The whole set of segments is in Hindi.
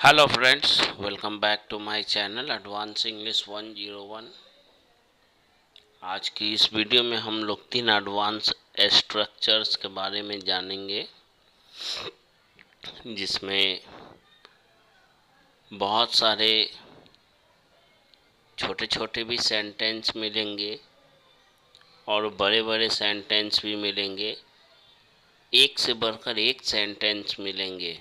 Hello friends, welcome back to my channel advance English 101। आज की इस वीडियो में हम लोग 3 एडवांस स्ट्रक्चर्स के बारे में जानेंगे, जिसमें बहुत सारे छोटे छोटे भी सेंटेंस मिलेंगे और बड़े बड़े सेंटेंस भी मिलेंगे। एक से बढ़कर एक सेंटेंस मिलेंगे।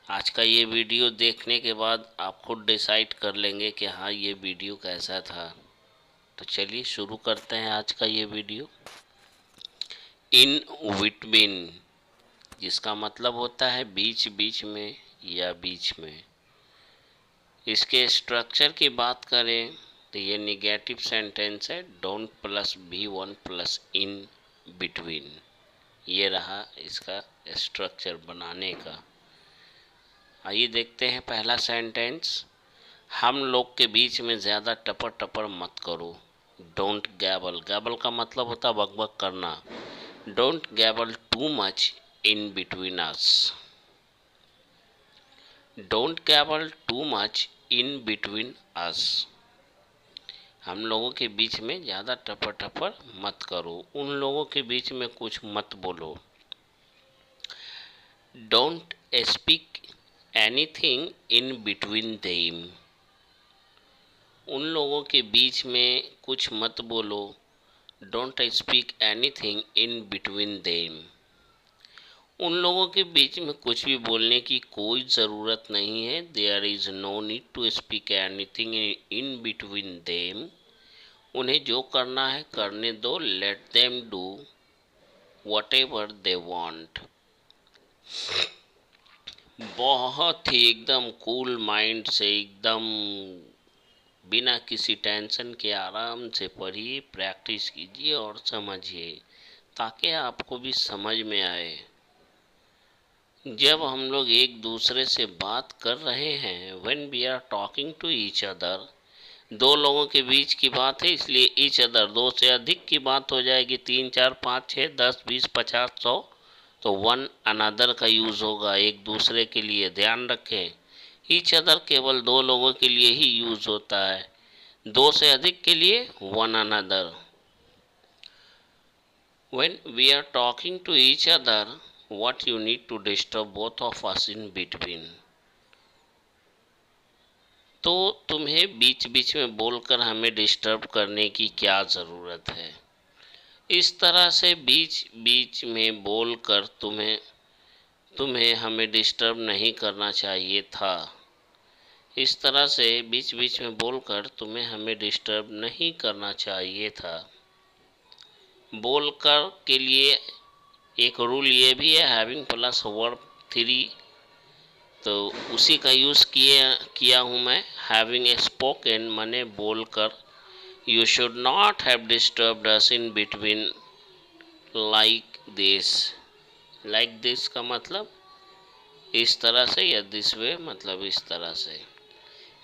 आज का ये वीडियो देखने के बाद आप खुद डिसाइड कर लेंगे कि हाँ, ये वीडियो कैसा था। तो चलिए शुरू करते हैं आज का ये वीडियो। इन बिटवीन, जिसका मतलब होता है बीच बीच में या बीच में। इसके स्ट्रक्चर की बात करें तो ये निगेटिव सेंटेंस है। Don't plus be one plus in between, ये रहा इसका स्ट्रक्चर बनाने का। आइए देखते हैं पहला सेंटेंस। हम लोग के बीच में ज़्यादा टपर टपर मत करो। डोंट गैबल, गैबल का मतलब होता है बकबक करना। Don't gabble too much in between us. Don't gabble too much in between us. हम लोगों के बीच में ज़्यादा टपर टपर मत करो, उन लोगों के बीच में कुछ मत बोलो। Don't speak anything in between them. उन लोगों के बीच में कुछ मत बोलो। Don't speak anything in between them. उन लोगों के बीच में कुछ भी बोलने की कोई ज़रूरत नहीं है। There is no need to speak anything in between them. उन्हें जो करना है करने दो। Let them do whatever they want. बहुत ही एकदम कूल माइंड से, एकदम बिना किसी टेंशन के आराम से पढ़िए, प्रैक्टिस कीजिए और समझिए, ताकि आपको भी समझ में आए। जब हम लोग एक दूसरे से बात कर रहे हैं, when we are talking to each other, दो लोगों के बीच की बात है, इसलिए ईच अदर दो से अधिक की बात हो जाएगी। 3 4 5 6 10 20 50 100, तो वन अनदर का यूज़ होगा, एक दूसरे के लिए। ध्यान रखें, ईच अदर केवल दो लोगों के लिए ही यूज़ होता है, दो से अधिक के लिए one another. When we are talking to each other, what you need to disturb both of us in between। तो तुम्हें बीच बीच में बोलकर हमें डिस्टर्ब करने की क्या ज़रूरत है। इस तरह से बीच बीच में बोलकर तुम्हें हमें डिस्टर्ब नहीं करना चाहिए था। इस तरह से बीच बीच में बोलकर तुम्हें हमें डिस्टर्ब नहीं करना चाहिए था। बोलकर के लिए एक रूल ये भी है, हैविंग प्लस वर्ब 3, तो उसी का यूज़ किया हूँ मैं। हैविंग स्पोकन माने बोलकर। You should not have disturbed us in between like this. Like this का मतलब इस तरह से, या दिस वे मतलब इस तरह से।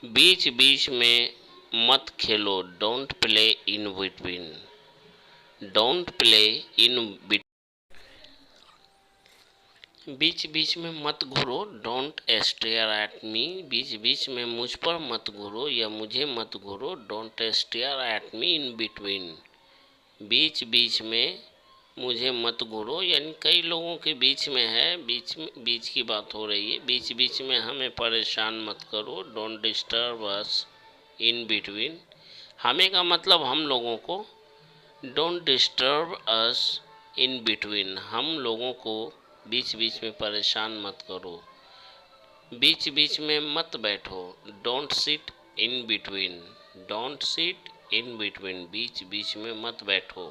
बीच बीच में मत खेलो। Don't play in between. Don't play in between. बीच बीच में मत घूरो। Don't stare at me. बीच बीच में मुझ पर मत घूरो या मुझे मत घूरो। Don't stare at me in between. बीच बीच में मुझे मत घूरो, यानी कई लोगों के बीच में है, बीच की बात हो रही है। बीच बीच में हमें परेशान मत करो। Don't disturb us in between. हमें का मतलब हम लोगों को। Don't disturb us in between, हम लोगों को बीच बीच में परेशान मत करो। बीच बीच में मत बैठो। Don't sit in between. Don't sit in between, बीच बीच में मत बैठो।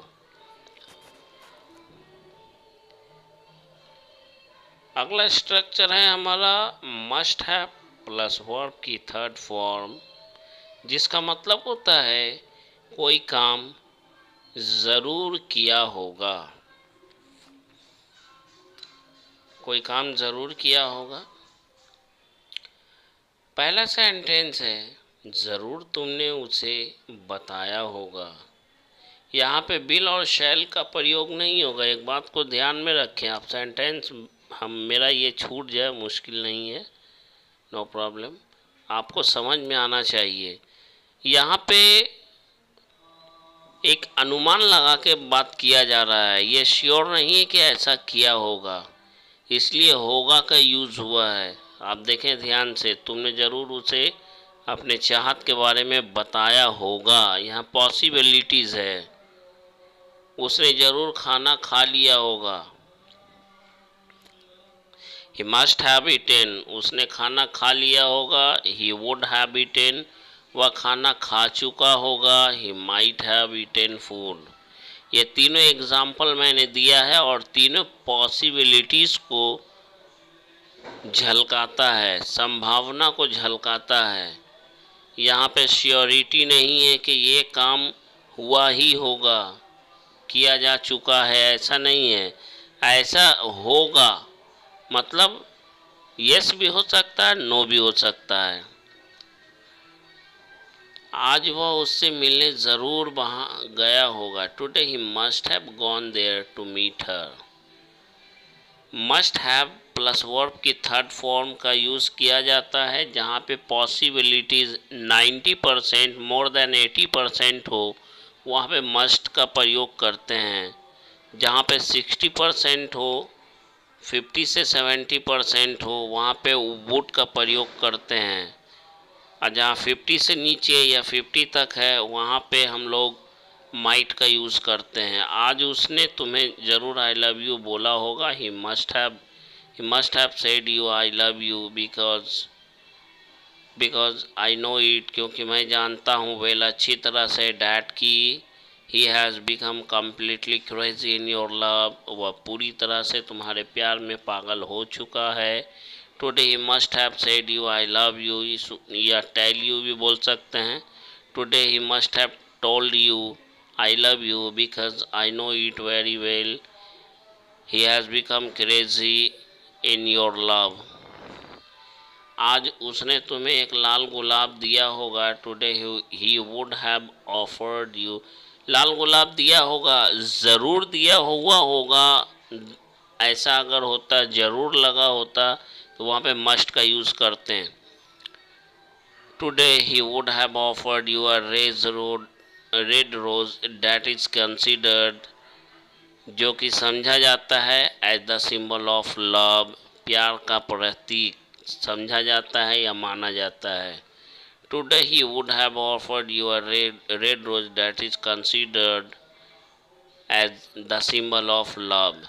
अगला स्ट्रक्चर है हमारा मस्ट हैव प्लस वर्ब की थर्ड फॉर्म, जिसका मतलब होता है कोई काम ज़रूर किया होगा। कोई काम ज़रूर किया होगा। पहला सेंटेंस है ज़रूर तुमने उसे बताया होगा। यहाँ पे विल और शैल का प्रयोग नहीं होगा। एक बात को ध्यान में रखें आप, सेंटेंस हम मेरा ये छूट जाए मुश्किल नहीं है, नो प्रॉब्लम, आपको समझ में आना चाहिए। यहाँ पे एक अनुमान लगा के बात किया जा रहा है, ये श्योर नहीं है कि ऐसा किया होगा, इसलिए होगा का यूज़ हुआ है। आप देखें ध्यान से, तुमने ज़रूर उसे अपने चाहत के बारे में बताया होगा, यहाँ पॉसिबिलिटीज़ है, उसने ज़रूर खाना खा लिया होगा। ही मस्ट हैव इटेन, उसने खाना खा लिया होगा। ही वुड हैव इटेन, वह खाना खा चुका होगा। He might have eaten food. ये तीनों एग्जाम्पल मैंने दिया है और तीनों पॉसिबिलिटीज़ को झलकाता है, संभावना को झलकाता है। यहाँ पे श्योरिटी नहीं है कि ये काम हुआ ही होगा, किया जा चुका है, ऐसा नहीं है। ऐसा होगा मतलब यस भी हो सकता है, नो भी हो सकता है। आज वह उससे मिलने ज़रूर वहाँ गया होगा। Today he must have gone there to meet her. Must have plus verb की थर्ड फॉर्म का यूज़ किया जाता है जहाँ पे पॉसिबिलिटीज़ 90% मोर देन 80% हो, वहाँ पे मस्ट का प्रयोग करते हैं। जहाँ पे 60% हो, 50 से 70% हो, वहाँ पे वुड का प्रयोग करते हैं। और जहाँ 50 से नीचे या 50 तक है, वहाँ पे हम लोग माइट का यूज़ करते हैं। आज उसने तुम्हें ज़रूर आई लव यू बोला होगा। ही must have said you I love you because I know it, क्योंकि मैं जानता हूँ वेल अच्छी तरह से, डैट की ही has become completely crazy in your love, वह पूरी तरह से तुम्हारे प्यार में पागल हो चुका है। Today he must have said you I love you, या टेल यू भी बोल सकते हैं। Today he must have told you I love you because I know it very well, he has become crazy in your love. आज उसने तुम्हें एक लाल गुलाब दिया होगा। Today he would have offered you, लाल गुलाब दिया होगा, ज़रूर दिया हुआ होगा, ऐसा अगर होता, ज़रूर लगा होता, तो वहाँ पे मस्ट का यूज़ करते हैं। Today he would have offered you a red rose that is considered, जो कि समझा जाता है as the symbol of love, प्यार का प्रतीक समझा जाता है या माना जाता है। Today he would have offered you a red rose that is considered as the symbol of love.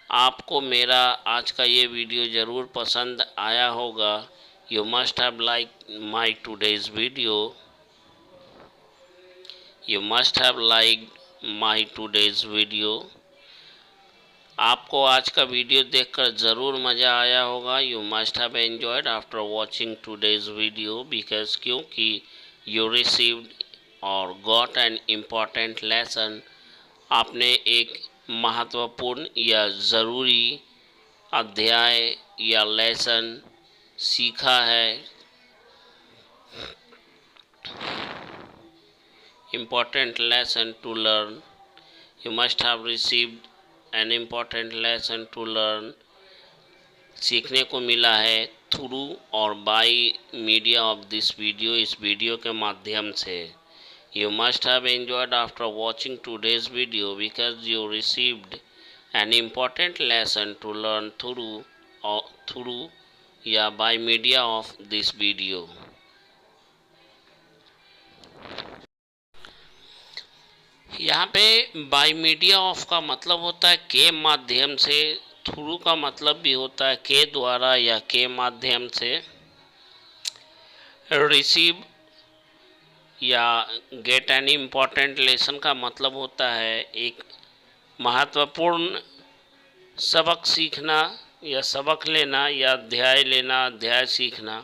आपको मेरा आज का ये वीडियो ज़रूर पसंद आया होगा। You must have like my today's video, you must have like my today's video. आपको आज का वीडियो देखकर ज़रूर मज़ा आया होगा। You must have enjoyed after watching today's video because क्योंकि यू रिसीव्ड और गॉट एन इम्पॉर्टेंट लेसन, आपने एक महत्वपूर्ण या ज़रूरी अध्याय या लेसन सीखा है। Important lesson to learn, you must have received an important lesson to learn, सीखने को मिला है थ्रू और by media of this video, इस वीडियो के माध्यम से। You must have enjoyed after watching today's video because you received an important lesson to learn through या by media of this video। यहाँ पे by media of का मतलब होता है के माध्यम से, थ्रू का मतलब भी होता है के द्वारा या के माध्यम से। रिसीव या गेट एन इम्पॉर्टेंट लेसन का मतलब होता है एक महत्वपूर्ण सबक सीखना या सबक लेना या अध्याय लेना, अध्याय सीखना।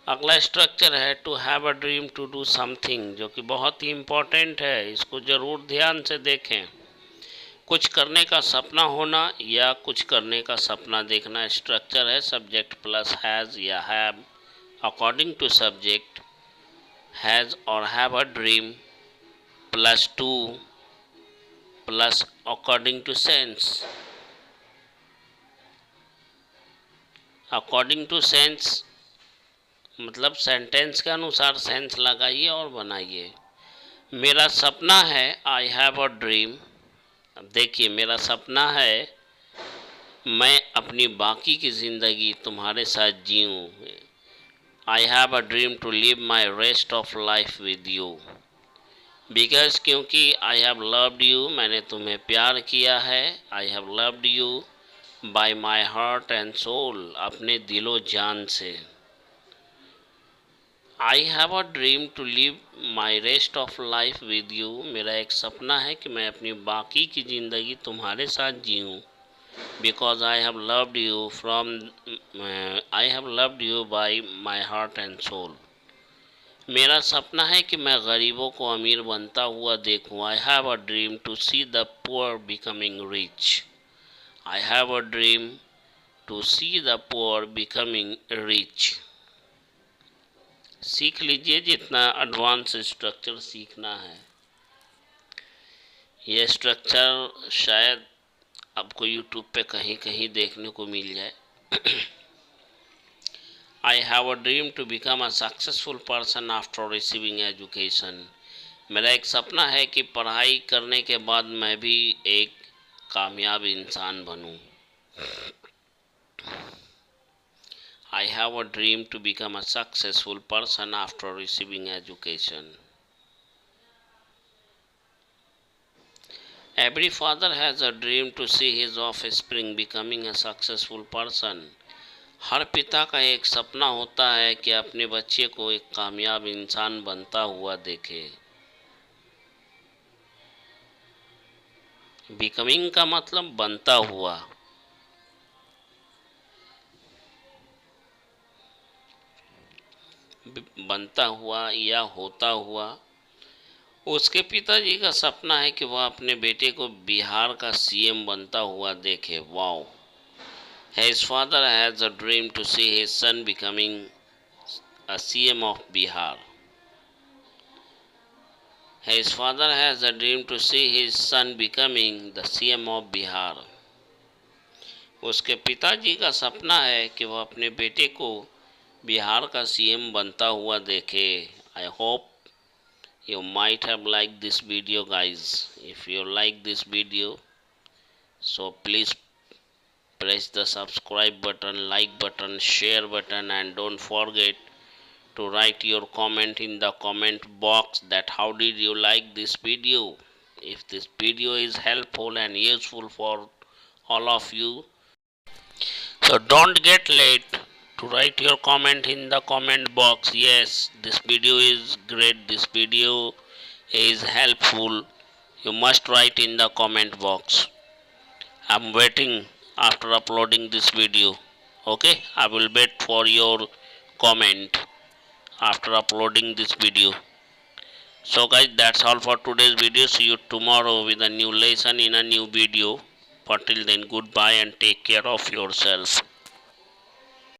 अगला स्ट्रक्चर है to have a dream to do something, जो कि बहुत ही इम्पोर्टेंट है, इसको ज़रूर ध्यान से देखें। कुछ करने का सपना होना या कुछ करने का सपना देखना। स्ट्रक्चर है सब्जेक्ट प्लस हैज़ या have. According to subject, has और have a dream plus to plus according to sense. According to sense मतलब सेंटेंस के अनुसार सेंस लगाइए और बनाइए। मेरा सपना है, आई हैव अ ड्रीम। अब देखिए, मेरा सपना है मैं अपनी बाकी की ज़िंदगी तुम्हारे साथ जीऊँ। I have a dream to live my rest of life with you. Because क्योंकि आई हैव लव्ड यू, मैंने तुम्हें प्यार किया है। I have loved you by my heart and soul, अपने दिलो जान से। I have a dream to live my rest of life with you. मेरा एक सपना है कि मैं अपनी बाकी की ज़िंदगी तुम्हारे साथ जीऊँ। Because I have loved you I have loved you by my heart and soul. मेरा सपना है कि मैं गरीबों को अमीर बनता हुआ देखूं। I have a dream to see the poor becoming rich. I have a dream to see the poor becoming rich. सीख लीजिए जितना एडवांस स्ट्रक्चर सीखना है। ये स्ट्रक्चर शायद आपको यूट्यूब पे कहीं कहीं देखने को मिल जाए। I have a dream to become a successful person after receiving education. मेरा एक सपना है कि पढ़ाई करने के बाद मैं भी एक कामयाब इंसान बनूं। I have a dream to become a successful person after receiving education. Every father has a dream to see his offspring becoming a successful person. हर पिता का एक सपना होता है कि अपने बच्चे को एक कामयाब इंसान बनता हुआ देखे। बिकमिंग का मतलब बनता हुआ। बनता हुआ या होता हुआ। उसके पिताजी का सपना है कि वह अपने बेटे को बिहार का सीएम बनता हुआ देखे। Wow. His father has a dream to see his son becoming a CM of Bihar. His father has a dream to see his son becoming the CM of Bihar. उसके पिताजी का सपना है कि वह अपने बेटे को बिहार का सीएम बनता हुआ देखे। I hope you might have liked this video, guys. If you like this video, so please press the subscribe button, like button, share button, and don't forget to write your comment in the comment box that how did you like this video. If this video is helpful and useful for all of you, so don't get late to write your comment in the comment box. Yes, this video is great, this video is helpful. You must write in the comment box. I'm waiting after uploading this video. Okay, I will wait for your comment after uploading this video. So guys, that's all for today's video. See you tomorrow with a new lesson in a new video. For till then, goodbye and take care of yourself.